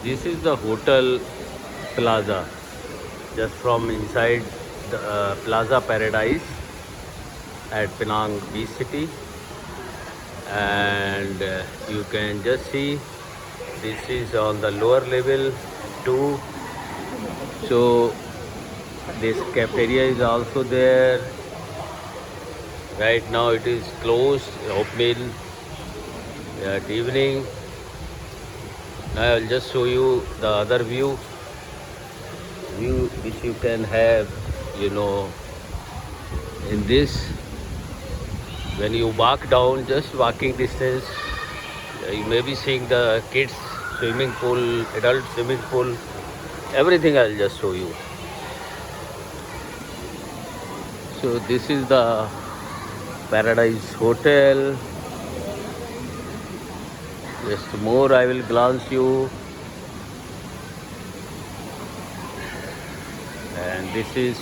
This is the hotel plaza, just from inside the Plaza Paradise at Penang Beach City, and you can just see this is on the lower level too. So this cafeteria is also there. Right now it is closed, open at evening. Now I will just show you the other view which you can have, in this. When you walk down, just walking distance, you may be seeing the kids swimming pool, adult swimming pool, everything I'll just show you. So this is the Paradise Hotel. Just more I will glance you. And this is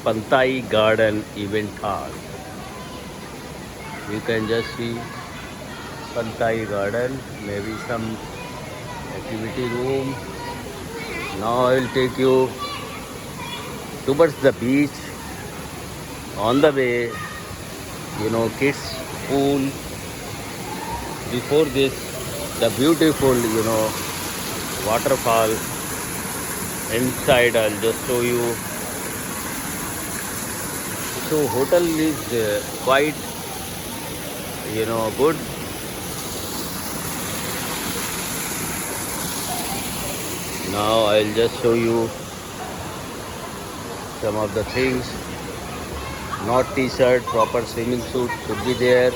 Pantai Garden Event Hall. You can just see Pantai Garden, maybe some activity room. Now I will take you towards the beach. On the way, kids pool. Before this, the beautiful, waterfall. Inside, I'll just show you. So hotel is quite, good. Now I'll just show you some of the things. Not t-shirt, proper swimming suit should be there.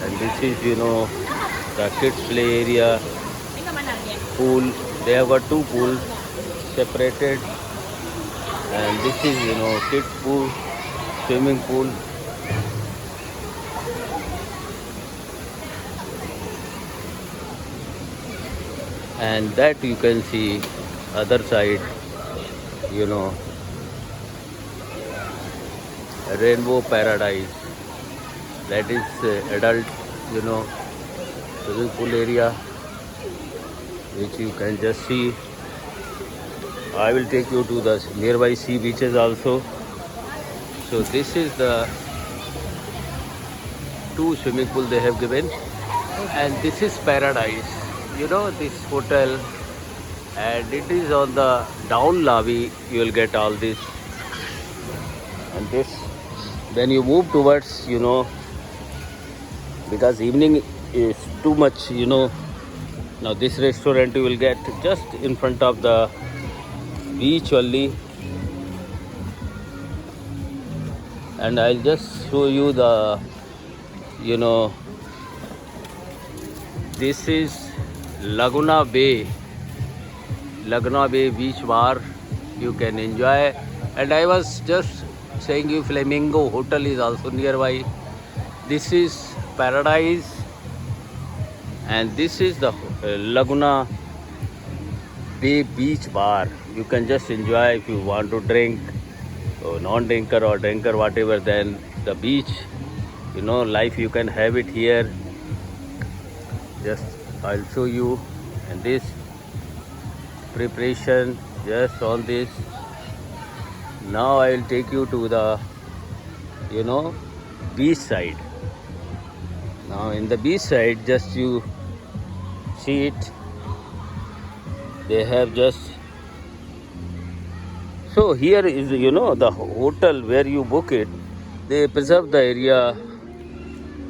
And this is, the kids play area, pool. They have got two pools separated. And this is, kids pool, swimming pool. And that you can see other side, Rainbow Paradise. That is adult, swimming pool area, which you can just see. I will take you to the nearby sea beaches also. So this is the two swimming pool they have given, and this is Paradise. This hotel, and it is on the down lobby. You will get all this, and this. When you move towards, because evening is too much, now this restaurant you will get just in front of the beach only. And I'll just show you the, this is Laguna Bay beach bar. You can enjoy. And I was just saying you Flamingo Hotel is also nearby. This is Paradise, and this is the Laguna Bay beach bar. You can just enjoy. If you want to drink, or non-drinker or drinker, whatever, then the beach, life you can have it here. Just I'll show you. And this preparation just on this. Now I will take you to the, beach side. Now in the beach side, just you see it. They have just, so here is, the hotel where you book it. They preserve the area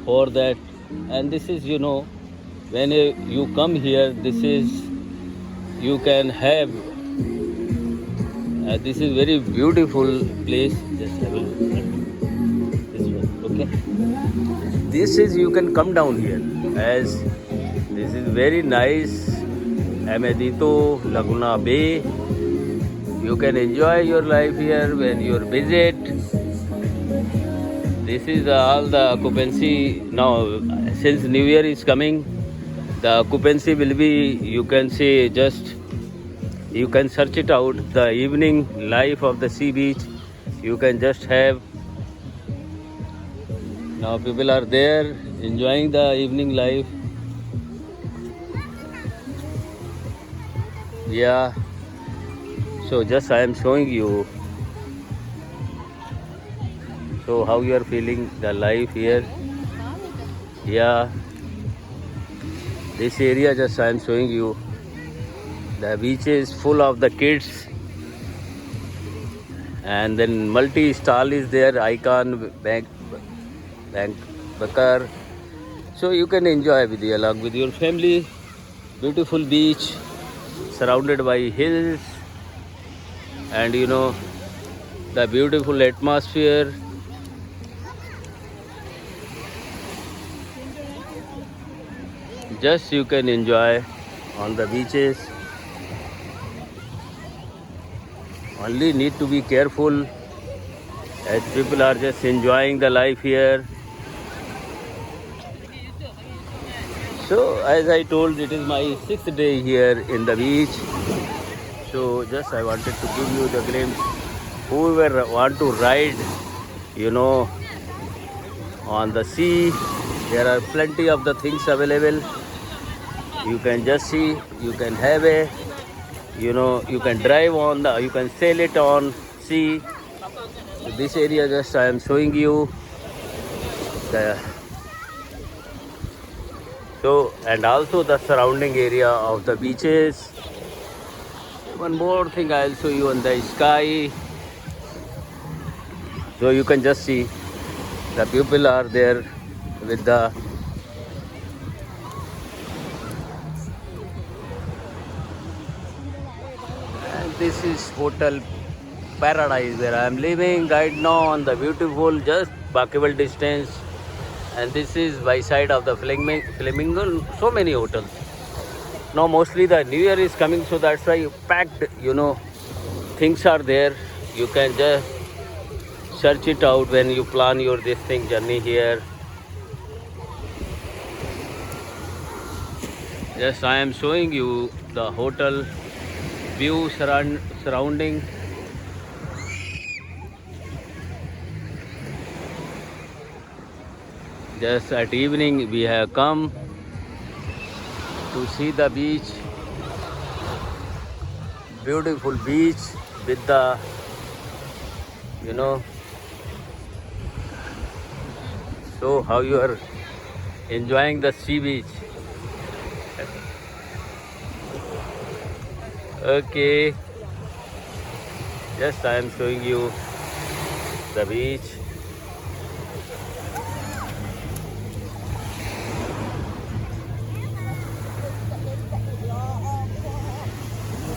for that. And this is, when you come here, this is, you can have, this is very beautiful place. Just have a look at this one, okay? This is, you can come down here, as this is very nice. Amadito Laguna Bay. You can enjoy your life here when you visit. This is all the occupancy. Now, since New Year is coming, the occupancy will be, you can say, just, you can search it out, the evening life of the sea beach. You can just have. Now people are there enjoying the evening life. Yeah. So just I am showing you. So how you are feeling the life here? Yeah. This area just I am showing you. The beach is full of the kids, and then multi-stall is there. Icon bank Bakar. So you can enjoy with you along with your family. Beautiful beach surrounded by hills, and the beautiful atmosphere. Just you can enjoy on the beaches. Only need to be careful as people are just enjoying the life here. So as I told, it is my 6th day here in the beach. So just I wanted to give you the glimpse. Whoever want to ride, you know, on the sea, there are plenty of the things available. You can just see, you can have a, you can drive on the, you can sail it on sea. So this area just I am showing you the, so, and also the surrounding area of the beaches. One more thing I'll show you on the sky. So you can just see the people are there with the and this is Hotel Paradise where I am living right now on the beautiful just walkable distance, and this is by side of the Flamingo. So many hotels. Now mostly the New Year is coming, so that's why packed, things are there. You can just search it out when you plan your this thing journey here. Yes, I am showing you the hotel view surrounding. Just at evening we have come to see the beach. Beautiful beach with the, so how you are enjoying the sea beach. Okay, just I am showing you the beach.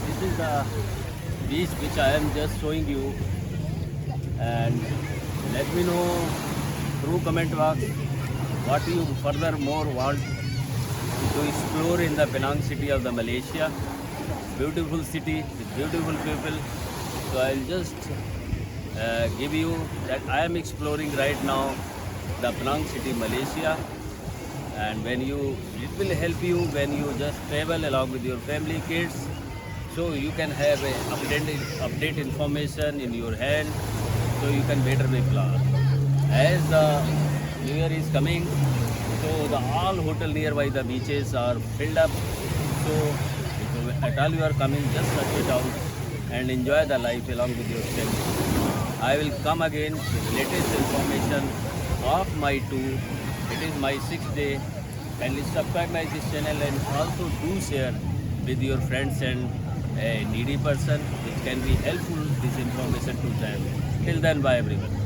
This is the beach which I am just showing you, and let me know through comment box what you further more want to explore in the Penang city of the Malaysia. Beautiful city with beautiful people. So I'll just give you that I am exploring right now the Penang city, Malaysia, and when you, it will help you when you just travel along with your family, kids, so you can have a update information in your hand, so you can better make plan. As the New Year is coming, so the all hotel nearby the beaches are filled up. So if at all you are coming, just search it out and enjoy the life along with your friends. I will come again with latest information of my tour. It is my 6th day. Kindly subscribe my this channel and also do share with your friends and a needy person which can be helpful this information to them. Till then, bye everyone.